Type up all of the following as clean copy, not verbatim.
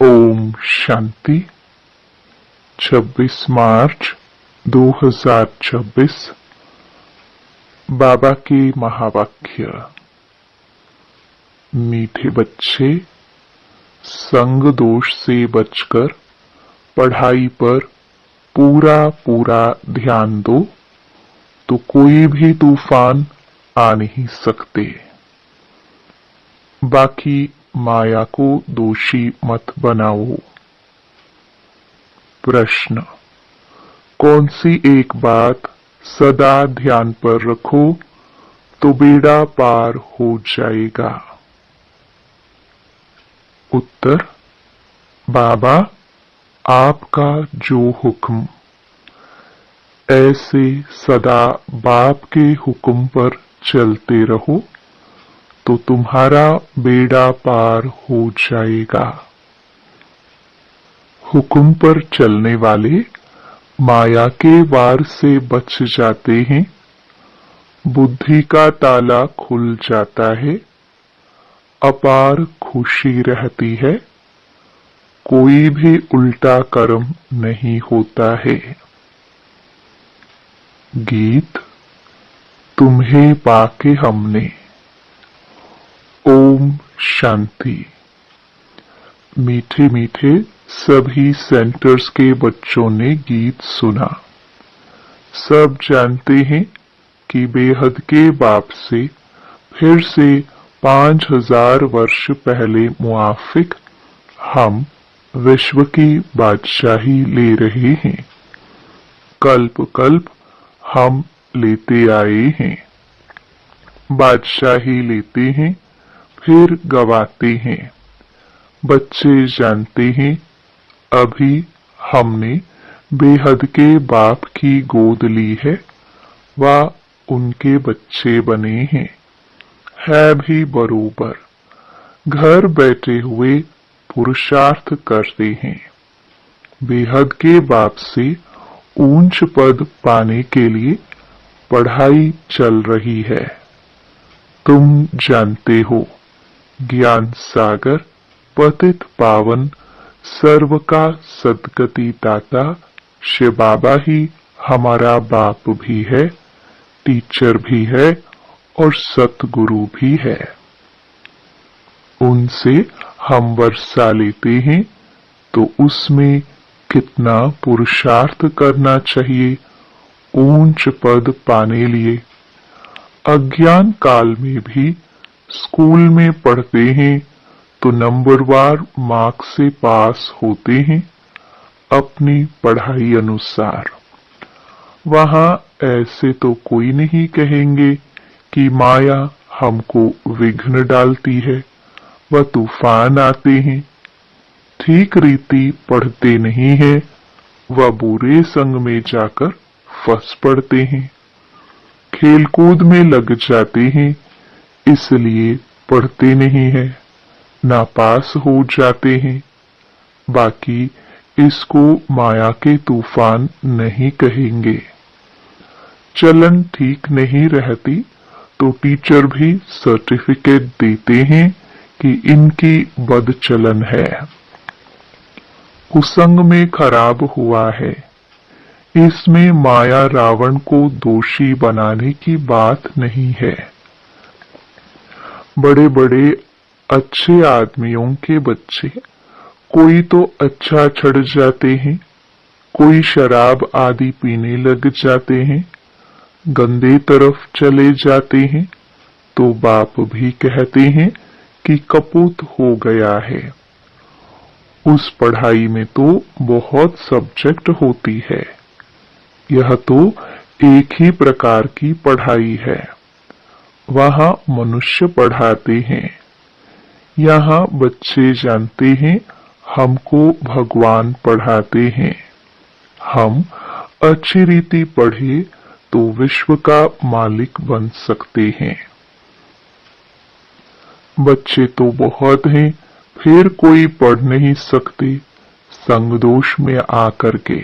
ओम शांति। 26 मार्च 2026। बाबा के महावाक्य। मीठे बच्चे, संग दोष से बचकर पढ़ाई पर पूरा पूरा ध्यान दो तो कोई भी तूफान आ नहीं सकते। बाकी माया को दोषी मत बनाओ। प्रश्न: कौन सी एक बात सदा ध्यान पर रखो तो बेड़ा पार हो जाएगा? उत्तर: बाबा, आपका जो हुक्म। ऐसे सदा बाप के हुक्म पर चलते रहो तो तुम्हारा बेड़ा पार हो जाएगा। हुक्म पर चलने वाले माया के वार से बच जाते हैं, बुद्धि का ताला खुल जाता है, अपार खुशी रहती है, कोई भी उल्टा कर्म नहीं होता है। गीत। तुम्हें पाके हमने। ओम शांति। मीठे मीठे सभी सेंटर्स के बच्चों ने गीत सुना। सब जानते हैं कि बेहद के बाप से फिर से 5000 वर्ष पहले मुआफिक हम विश्व की बादशाही ले रहे हैं। कल्प कल्प हम लेते आए हैं। बादशाही लेते हैं, फिर गवाते हैं। बच्चे जानते हैं अभी हमने बेहद के बाप की गोद ली है, वह उनके बच्चे बने हैं। है भी बरोबर। घर बैठे हुए पुरुषार्थ करते हैं। बेहद के बाप से ऊंच पद पाने के लिए पढ़ाई चल रही है। तुम जानते हो ज्ञान सागर पतित पावन सर्व का सद्गति दाता शिव बाबा ही हमारा बाप भी है, टीचर भी है और सतगुरु भी है। उनसे हम वर्षा लेते हैं तो उसमें कितना पुरुषार्थ करना चाहिए ऊंच पद पाने लिए। अज्ञान काल में भी स्कूल में पढ़ते हैं तो नंबरवार मार्क्स से पास होते हैं अपनी पढ़ाई अनुसार। वहां ऐसे तो कोई नहीं कहेंगे कि माया हमको विघ्न डालती है, वह तूफान आते हैं। ठीक रीति पढ़ते नहीं है, वह बुरे संग में जाकर फंस पड़ते हैं। खेलकूद में लग जाते हैं, इसलिए पढ़ते नहीं है, नापास हो जाते हैं। बाकी इसको माया के तूफान नहीं कहेंगे। चलन ठीक नहीं रहती तो टीचर भी सर्टिफिकेट देते हैं कि इनकी बद चलन है, कुसंग में खराब हुआ है। इसमें माया रावण को दोषी बनाने की बात नहीं है। बड़े बड़े अच्छे आदमियों के बच्चे कोई तो अच्छा छड़ जाते हैं, कोई शराब आदि पीने लग जाते हैं, गंदे तरफ चले जाते हैं तो बाप भी कहते हैं कि कपूत हो गया है। उस पढ़ाई में तो बहुत सब्जेक्ट होती है, यह तो एक ही प्रकार की पढ़ाई है। वहां मनुष्य पढ़ाते हैं, यहाँ बच्चे जानते हैं हमको भगवान पढ़ाते हैं। हम अच्छी रीति पढ़े तो विश्व का मालिक बन सकते हैं। बच्चे तो बहुत हैं, फिर कोई पढ़ नहीं सकते संग दोष में आकर के।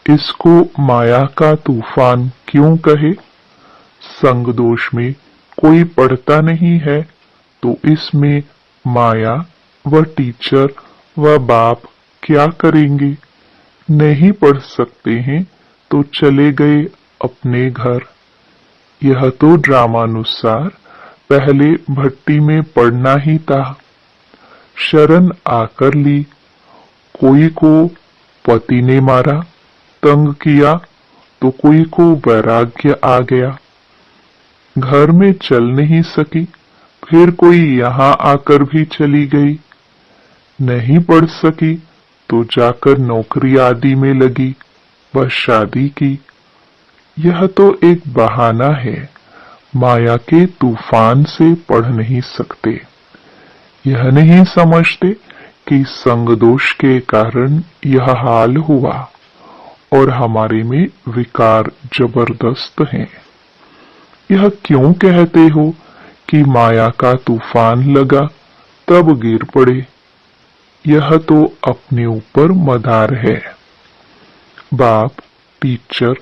इसको माया का तूफान क्यों कहे? संग दोष में कोई पढ़ता नहीं है तो इसमें माया व टीचर वह बाप क्या करेंगे? नहीं पढ़ सकते हैं तो चले गए अपने घर। यह तो ड्रामानुसार पहले भट्टी में पड़ना ही था। शरण आकर ली। कोई को पति ने मारा, तंग किया, तो कोई को वैराग्य आ गया। घर में चल नहीं सकी, फिर कोई यहाँ आकर भी चली गई। नहीं पढ़ सकी तो जाकर नौकरी आदि में लगी, बस शादी की। यह तो एक बहाना है। माया के तूफान से पढ़ नहीं सकते। यह नहीं समझते कि संग दोष के कारण यह हाल हुआ और हमारे में विकार जबरदस्त हैं। यह क्यों कहते हो कि माया का तूफान लगा तब गिर पड़े? यह तो अपने ऊपर मदार है। बाप, टीचर,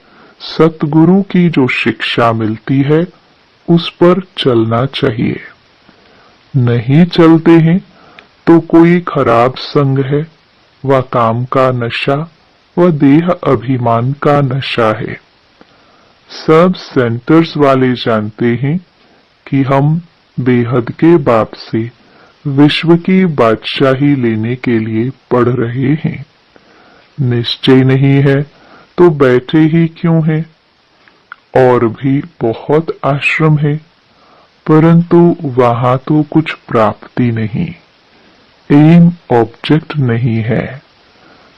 सतगुरु की जो शिक्षा मिलती है उस पर चलना चाहिए। नहीं चलते हैं तो कोई खराब संग है, व काम का नशा व देह अभिमान का नशा है। सब सेंटर्स वाले जानते हैं कि हम बेहद के बाप से विश्व की बादशाही लेने के लिए पढ़ रहे हैं। निश्चय नहीं है तो बैठे ही क्यों हैं? और भी बहुत आश्रम है, परंतु वहां तो कुछ प्राप्ति नहीं, एम ऑब्जेक्ट नहीं है।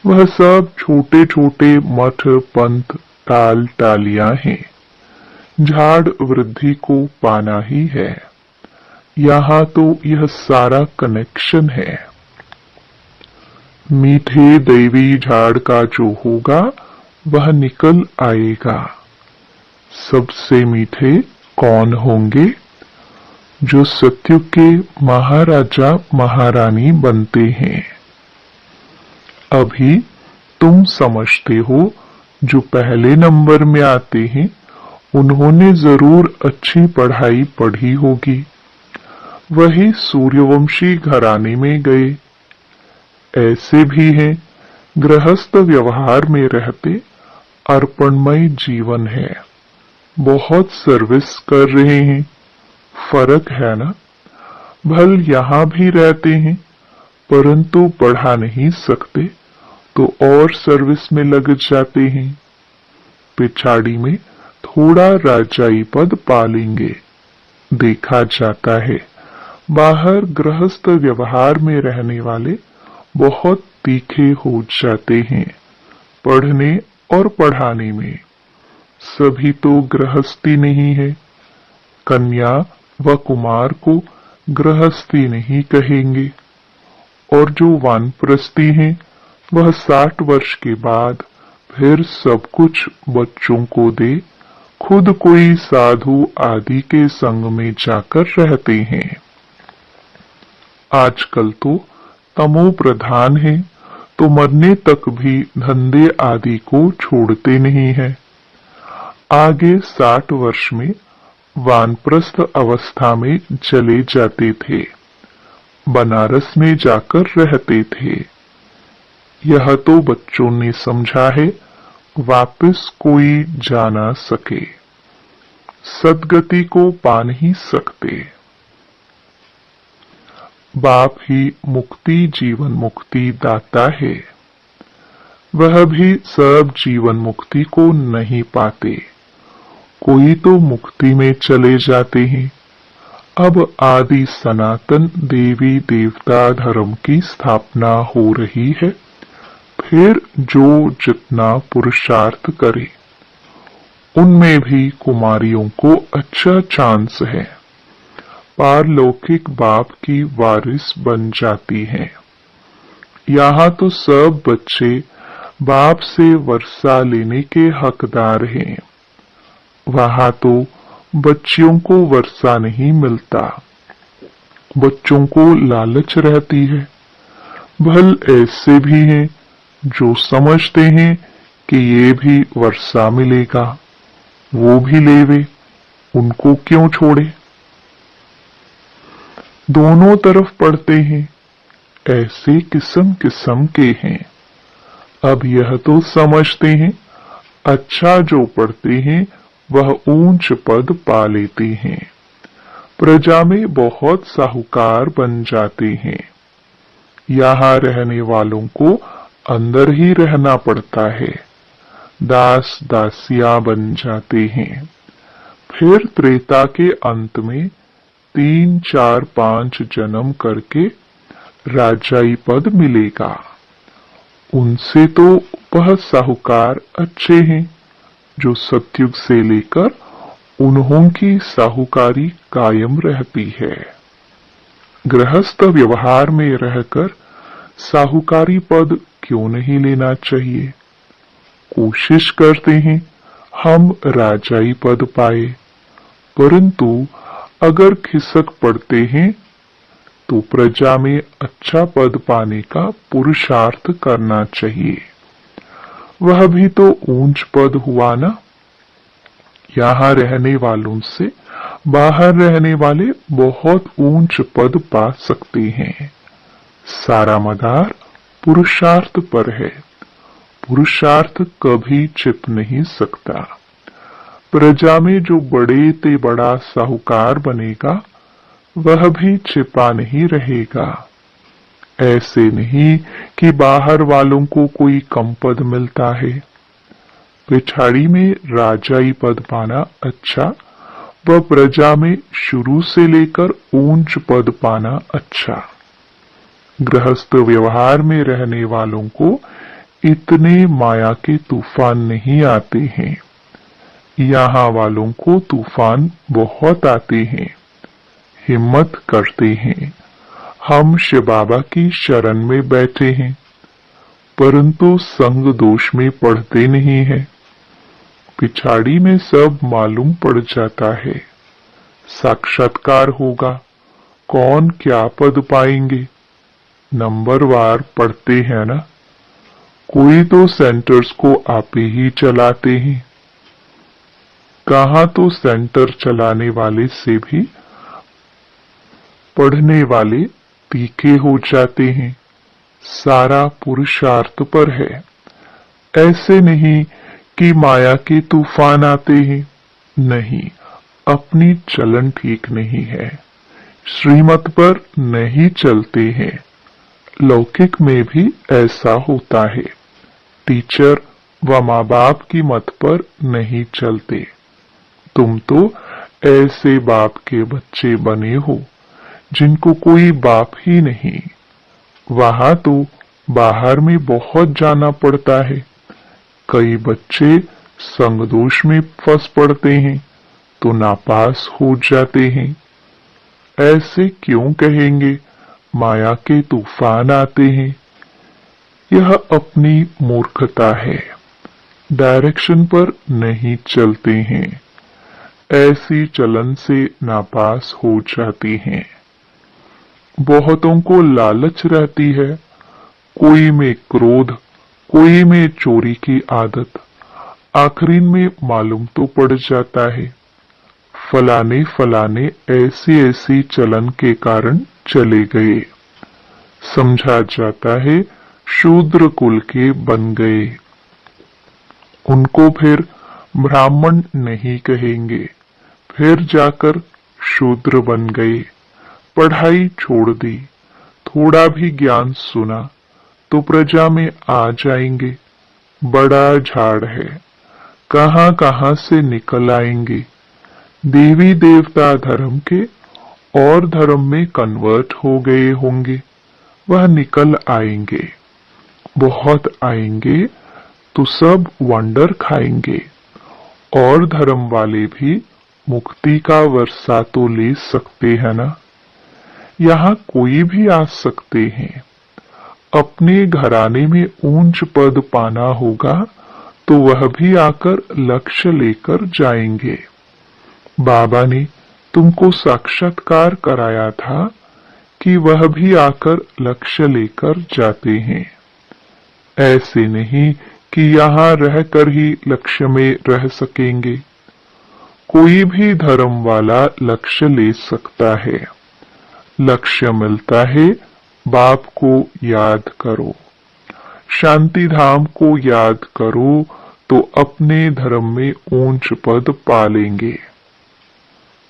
वह सब छोटे छोटे मठ पंथ टाल टालियां हैं। झाड़ वृद्धि को पाना ही है। यहाँ तो यह सारा कनेक्शन है। मीठे दैवी झाड़ का जो होगा वह निकल आएगा। सबसे मीठे कौन होंगे? जो सत्युग के महाराजा महारानी बनते हैं। अभी तुम समझते हो जो पहले नंबर में आते हैं उन्होंने जरूर अच्छी पढ़ाई पढ़ी होगी, वही सूर्यवंशी घराने में गए। ऐसे भी हैं गृहस्थ व्यवहार में रहते अर्पणमय जीवन है, बहुत सर्विस कर रहे हैं। फर्क है ना? भल यहाँ भी रहते हैं परंतु पढ़ा नहीं सकते तो और सर्विस में लग जाते हैं। पिछाड़ी में थोड़ा राजाई पद पालेंगे। देखा जाता है बाहर गृहस्थ व्यवहार में रहने वाले बहुत तीखे हो जाते हैं पढ़ने और पढ़ाने में। सभी तो गृहस्थी नहीं है। कन्या व कुमार को गृहस्थी नहीं कहेंगे। और जो वानप्रस्थी हैं वह 60 वर्ष के बाद फिर सब कुछ बच्चों को दे खुद कोई साधु आदि के संग में जाकर रहते हैं। आजकल तो तमो प्रधान है तो मरने तक भी धंधे आदि को छोड़ते नहीं है। आगे 60 वर्ष में वानप्रस्थ अवस्था में चले जाते थे, बनारस में जाकर रहते थे। यह तो बच्चों ने समझा है, वापस कोई जा ना सके, सदगति को पा नहीं सकते। बाप ही मुक्ति जीवन मुक्ति दाता है। वह भी सब जीवन मुक्ति को नहीं पाते। कोई तो मुक्ति में चले जाते हैं। अब आदि सनातन देवी देवता धर्म की स्थापना हो रही है। फिर जो जितना पुरुषार्थ करे उनमें भी कुमारियों को अच्छा चांस है। पारलौकिक बाप की वारिस बन जाती हैं। यहाँ तो सब बच्चे बाप से वर्षा लेने के हकदार हैं। वहां तो बच्चियों को वर्षा नहीं मिलता। बच्चों को लालच रहती है। भल ऐसे भी हैं जो समझते हैं कि ये भी वर्षा मिलेगा, वो भी लेवे, उनको क्यों छोड़े। दोनों तरफ पढ़ते हैं। ऐसे किस्म किस्म के हैं। अब यह तो समझते हैं, अच्छा जो पढ़ते हैं वह ऊंच पद पा लेते हैं, प्रजा में बहुत साहूकार बन जाते हैं। यहाँ रहने वालों को अंदर ही रहना पड़ता है, दास दासियां बन जाते हैं। फिर त्रेता के अंत में 3, 4, 5 जन्म करके राजाई पद मिलेगा। उनसे तो वह साहूकार अच्छे हैं जो सतयुग से लेकर उन्हों की साहूकारी कायम रहती है। गृहस्थ व्यवहार में रहकर साहूकारी पद क्यों नहीं लेना चाहिए? कोशिश करते हैं हम राजाई पद पाए, परंतु अगर खिसक पड़ते हैं तो प्रजा में अच्छा पद पाने का पुरुषार्थ करना चाहिए। वह भी तो ऊंच पद हुआ ना। यहाँ रहने वालों से बाहर रहने वाले बहुत ऊंच पद पा सकते हैं। सारा मदार पुरुषार्थ पर है। पुरुषार्थ कभी छिप नहीं सकता। प्रजा में जो बड़े ते बड़ा साहूकार बनेगा वह भी छिपा नहीं रहेगा। ऐसे नहीं कि बाहर वालों को कोई कम पद मिलता है। पिछाड़ी में राजाई पद पाना अच्छा व प्रजा में शुरू से लेकर ऊंच पद पाना अच्छा। गृहस्थ व्यवहार में रहने वालों को इतने माया के तूफान नहीं आते हैं। यहाँ वालों को तूफान बहुत आते हैं, हिम्मत करते हैं। हम शिव बाबा की शरण में बैठे हैं, परंतु संग दोष में पढ़ते नहीं हैं। पिछाड़ी में सब मालूम पड़ जाता है। साक्षात्कार होगा, कौन क्या पद पाएंगे, नंबरवार पढ़ते हैं ना। कोई तो सेंटर्स को आप ही चलाते हैं। कहाँ तो सेंटर चलाने वाले से भी पढ़ने वाले तीखे हो जाते हैं। सारा पुरुषार्थ पर है। ऐसे नहीं कि माया के तूफान आते हैं। नहीं, अपनी चलन ठीक नहीं है, श्रीमत पर नहीं चलते हैं। लौकिक में भी ऐसा होता है। टीचर व माँ बाप की मत पर नहीं चलते। तुम तो ऐसे बाप के बच्चे बने हो जिनको कोई बाप ही नहीं। वहां तो बाहर में बहुत जाना पड़ता है। कई बच्चे संग दोष में फंस पड़ते हैं तो नापास हो जाते हैं। ऐसे क्यों कहेंगे माया के तूफान आते हैं? यह अपनी मूर्खता है। डायरेक्शन पर नहीं चलते हैं। ऐसी चलन से नापास हो जाती हैं। बहुतों को लालच रहती है, कोई में क्रोध, कोई में चोरी की आदत। आखिरी में मालूम तो पड़ जाता है फलाने फलाने ऐसी ऐसी चलन के कारण चले गए। समझा जाता है शूद्र कुल के बन गए। उनको फिर ब्राह्मण नहीं कहेंगे, फिर जाकर शूद्र बन गए। पढ़ाई छोड़ दी, थोड़ा भी ज्ञान सुना तो प्रजा में आ जाएंगे। बड़ा झाड़ है, कहां कहां से निकल आएंगे। देवी देवता धर्म के और धर्म में कन्वर्ट हो गए होंगे, वह निकल आएंगे। बहुत आएंगे तो सब वंडर खाएंगे। और धर्म वाले भी मुक्ति का वर्षा तो ले सकते हैं ना। यहाँ कोई भी आ सकते हैं। अपने घराने में ऊंच पद पाना होगा तो वह भी आकर लक्ष्य लेकर जाएंगे। बाबा ने तुमको साक्षात्कार कराया था कि वह भी आकर लक्ष्य लेकर जाते हैं। ऐसे नहीं कि यहाँ रहकर ही लक्ष्य में रह सकेंगे। कोई भी धर्म वाला लक्ष्य ले सकता है। लक्ष्य मिलता है बाप को याद करो, शांति धाम को याद करो, तो अपने धर्म में ऊंच पद पालेंगे।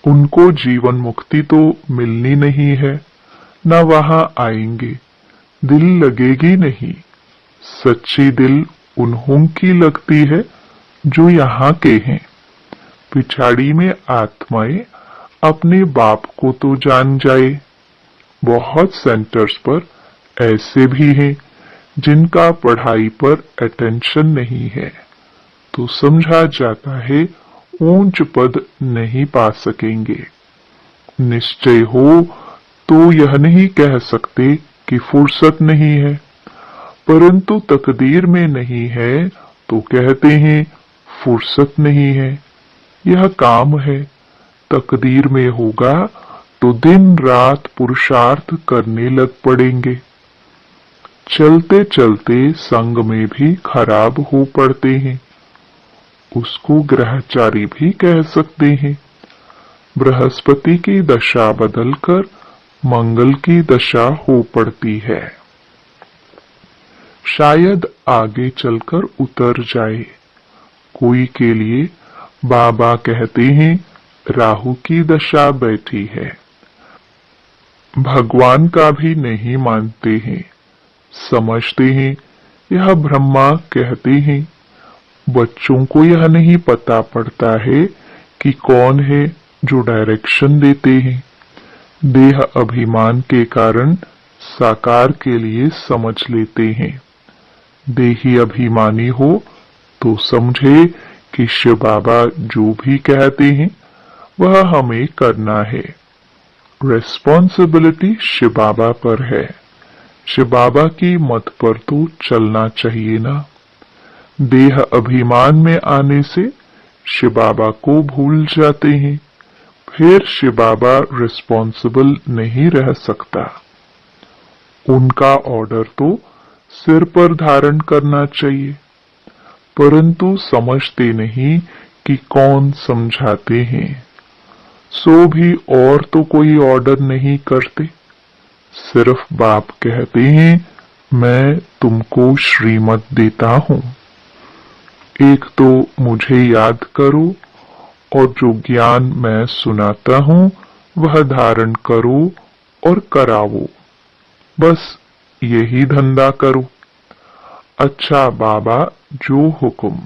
उनको जीवन मुक्ति तो मिलनी नहीं है, न वहां आएंगे, दिल लगेगी नहीं। सच्ची दिल उन्हों की लगती है जो यहाँ के हैं। पिछाड़ी में आत्माएं अपने बाप को तो जान जाए। बहुत सेंटर्स पर ऐसे भी हैं जिनका पढ़ाई पर अटेंशन नहीं है, तो समझा जाता है ऊंच पद नहीं पा सकेंगे। निश्चय हो तो यह नहीं कह सकते कि फुर्सत नहीं है, परंतु तकदीर में नहीं है तो कहते हैं फुर्सत नहीं है। यह काम है, तकदीर में होगा तो दिन रात पुरुषार्थ करने लग पड़ेंगे। चलते चलते संग में भी खराब हो पड़ते हैं, उसको ग्रहचारी भी कह सकते हैं। बृहस्पति की दशा बदलकर मंगल की दशा हो पड़ती है, शायद आगे चलकर उतर जाए। कोई के लिए बाबा कहते हैं राहु की दशा बैठी है। भगवान का भी नहीं मानते हैं, समझते हैं यह ब्रह्मा कहते हैं। बच्चों को यह नहीं पता पड़ता है कि कौन है जो डायरेक्शन देते हैं। देह अभिमान के कारण साकार के लिए समझ लेते हैं। देही अभिमानी हो तो समझे कि शिव बाबा जो भी कहते हैं वह हमें करना है। रेस्पॉन्सिबिलिटी शिव बाबा पर है, शिव बाबा की मत पर तो चलना चाहिए ना। देह अभिमान में आने से शिव बाबा को भूल जाते हैं, फिर शिव बाबा रिस्पॉन्सिबल नहीं रह सकता। उनका ऑर्डर तो सिर पर धारण करना चाहिए, परंतु समझते नहीं कि कौन समझाते हैं। सो भी और तो कोई ऑर्डर नहीं करते, सिर्फ बाप कहते हैं मैं तुमको श्रीमत देता हूं। एक तो मुझे याद करो और जो ज्ञान मैं सुनाता हूं वह धारण करो और करावो, बस यही धंधा करो। अच्छा बाबा जो हुक्म,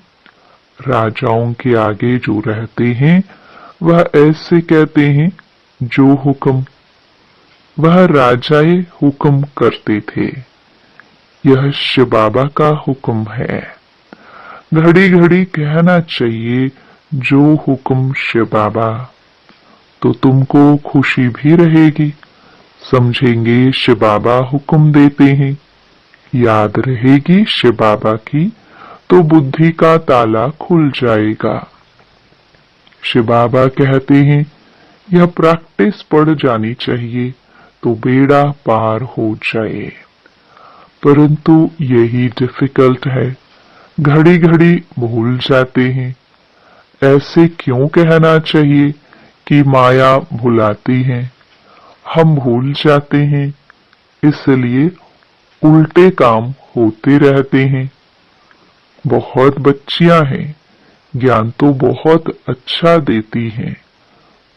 राजाओं के आगे जो रहते हैं वह ऐसे कहते हैं जो हुक्म। वह राजाए हुक्म करते थे, यह शिव बाबा का हुक्म है। घड़ी घड़ी कहना चाहिए जो हुक्म शिव बाबा, तो तुमको खुशी भी रहेगी। समझेंगे शिव बाबा हुक्म देते हैं, याद रहेगी शिव बाबा की, तो बुद्धि का ताला खुल जाएगा। शिव बाबा कहते हैं यह प्रैक्टिस पड़ जानी चाहिए तो बेड़ा पार हो जाए, परंतु यही डिफिकल्ट है। घड़ी घड़ी भूल जाते हैं। ऐसे क्यों कहना चाहिए कि माया भुलाती है, हम भूल जाते हैं, इसलिए उल्टे काम होते रहते हैं। बहुत बच्चियां हैं, ज्ञान तो बहुत अच्छा देती हैं,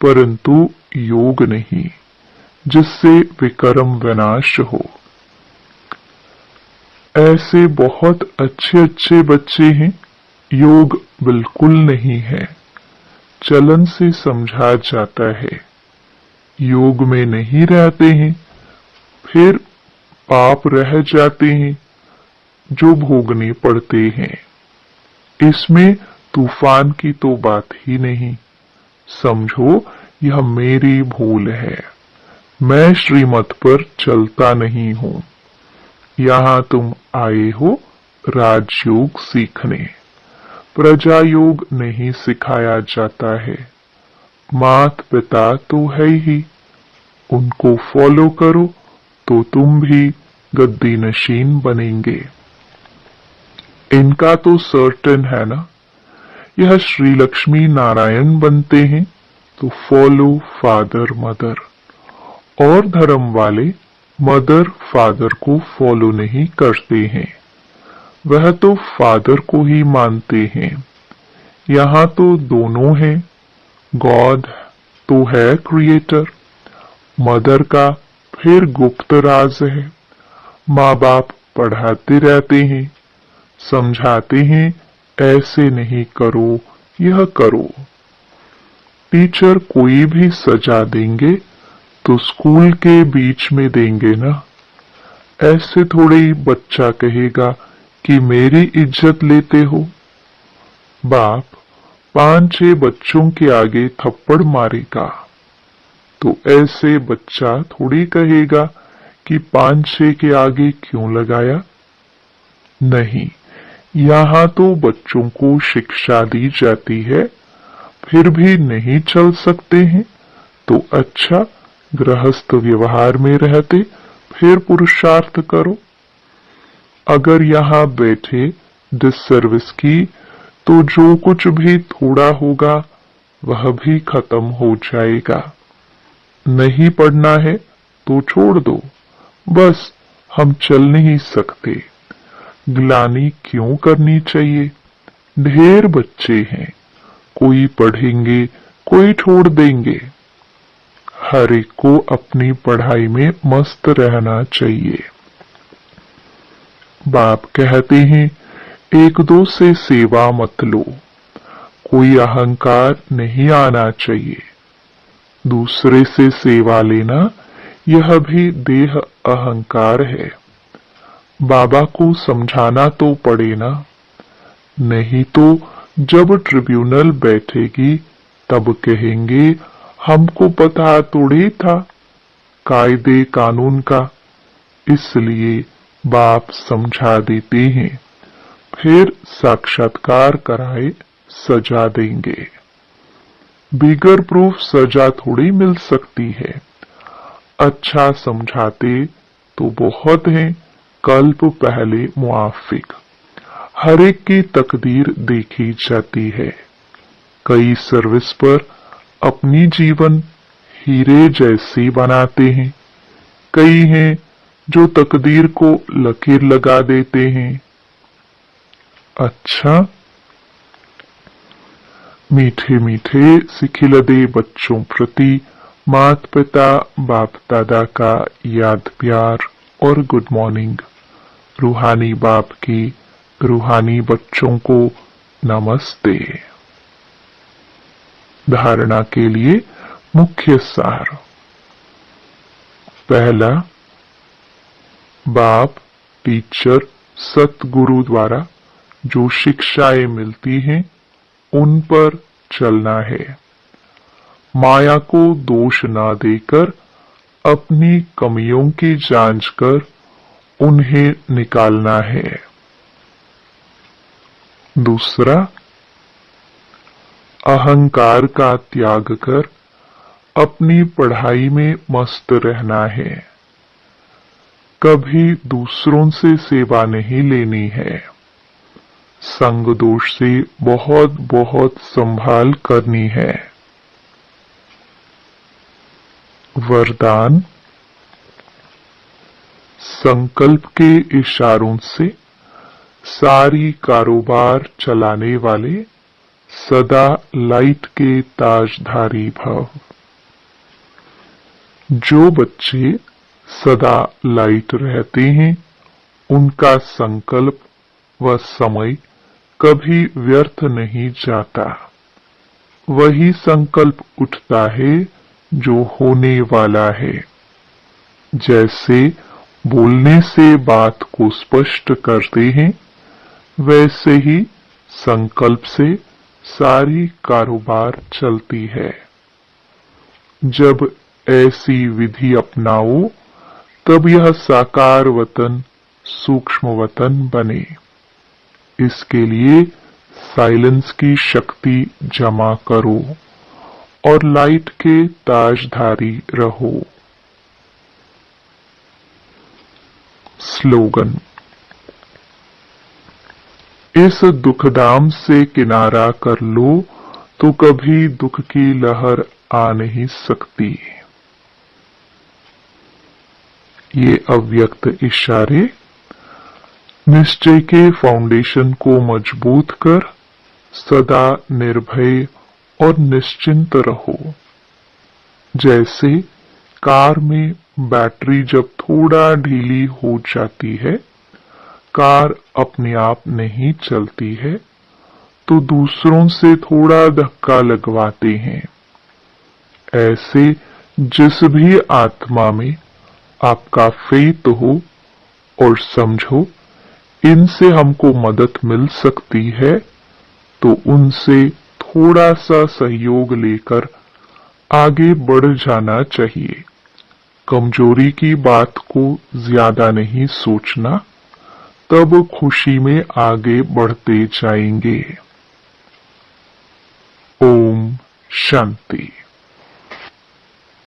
परंतु योग नहीं जिससे विकर्म विनाश हो। ऐसे बहुत अच्छे अच्छे बच्चे हैं, योग बिल्कुल नहीं है, चलन से समझा जाता है। योग में नहीं रहते हैं, फिर पाप रह जाते हैं जो भोगने पड़ते हैं। इसमें तूफान की तो बात ही नहीं। समझो यह मेरी भूल है, मैं श्रीमत पर चलता नहीं हूं। यहाँ तुम आए हो राजयोग सीखने, प्रजा योग नहीं सिखाया जाता है। मात पिता तो है ही, उनको फॉलो करो तो तुम भी गद्दी नशीन बनेंगे। इनका तो सर्टेन है ना, यह श्री लक्ष्मी नारायण बनते हैं तो फॉलो फादर मदर। और धर्म वाले मदर फादर को फॉलो नहीं करते हैं, वह तो फादर को ही मानते हैं। यहाँ तो दोनों हैं। गॉड तो है क्रिएटर, मदर का फिर गुप्त राज है। माँ बाप पढ़ाते रहते हैं, समझाते हैं, ऐसे नहीं करो, यह करो। टीचर कोई भी सजा देंगे तो स्कूल के बीच में देंगे ना। ऐसे थोड़े ही बच्चा कहेगा कि मेरी इज्जत लेते हो। बाप 5-6 बच्चों के आगे थप्पड़ मारेगा तो ऐसे बच्चा थोड़ी कहेगा कि 5-6 के आगे क्यों लगाया। नहीं, यहाँ तो बच्चों को शिक्षा दी जाती है, फिर भी नहीं चल सकते हैं तो अच्छा, गृहस्थ व्यवहार में रहते फिर पुरुषार्थ करो। अगर यहाँ बैठे डिससर्विस की तो जो कुछ भी थोड़ा होगा वह भी खत्म हो जाएगा। नहीं पढ़ना है तो छोड़ दो, बस हम चल नहीं सकते। ग्लानि क्यों करनी चाहिए? ढेर बच्चे हैं, कोई पढ़ेंगे, कोई छोड़ देंगे। हर एक को अपनी पढ़ाई में मस्त रहना चाहिए। बाप कहते हैं, एक दो से सेवा मत लो, कोई अहंकार नहीं आना चाहिए। दूसरे से सेवा लेना यह भी देह अहंकार है। बाबा को समझाना तो पड़े ना, नहीं तो जब ट्रिब्यूनल बैठेगी तब कहेंगे हमको पता थोड़ी था कायदे कानून का, इसलिए बाप समझा देते हैं, फिर साक्षात्कार कराए सजा देंगे। बिगर प्रूफ सजा थोड़ी मिल सकती है। अच्छा समझाते तो बहुत हैं, कल्प पहले मुआफिक। हर एक की तकदीर देखी जाती है। कई सर्विस पर अपनी जीवन हीरे जैसी बनाते हैं, कई हैं जो तकदीर को लकीर लगा देते हैं। अच्छा, मीठे मीठे सिखिलदे बच्चों प्रति माता पिता बाप दादा का याद प्यार और गुड मॉर्निंग। रूहानी बाप की रूहानी बच्चों को नमस्ते। धारणा के लिए मुख्य सार। पहला, बाप टीचर सतगुरु द्वारा जो शिक्षाएं मिलती हैं उन पर चलना है। माया को दोष ना देकर अपनी कमियों की जांच कर उन्हें निकालना है। दूसरा, अहंकार का त्याग कर अपनी पढ़ाई में मस्त रहना है। कभी दूसरों से सेवा नहीं लेनी है। संग दोष से बहुत बहुत संभाल करनी है। वरदान, संकल्प के इशारों से सारी कारोबार चलाने वाले सदा लाइट के ताजधारी भव। जो बच्चे सदा लाइट रहते हैं उनका संकल्प व समय कभी व्यर्थ नहीं जाता। वही संकल्प उठता है जो होने वाला है। जैसे बोलने से बात को स्पष्ट करते हैं, वैसे ही संकल्प से सारी कारोबार चलती है। जब ऐसी विधि अपनाओ तब यह साकार वतन सूक्ष्म वतन बने। इसके लिए साइलेंस की शक्ति जमा करो और लाइट के ताजधारी रहो। स्लोगन, इस दुखधाम से किनारा कर लो तो कभी दुख की लहर आ नहीं सकती। ये अव्यक्त इशारे निश्चय के फाउंडेशन को मजबूत कर सदा निर्भय और निश्चिंत रहो। जैसे कार में बैटरी जब थोड़ा ढीली हो जाती है, कार अपने आप नहीं चलती है, तो दूसरों से थोड़ा धक्का लगवाते हैं। ऐसे जिस भी आत्मा में आपका फेथ हो और समझो इनसे हमको मदद मिल सकती है, तो उनसे थोड़ा सा सहयोग लेकर आगे बढ़ जाना चाहिए। कमजोरी की बात को ज्यादा नहीं सोचना, तब खुशी में आगे बढ़ते जाएंगे। ओम शांति।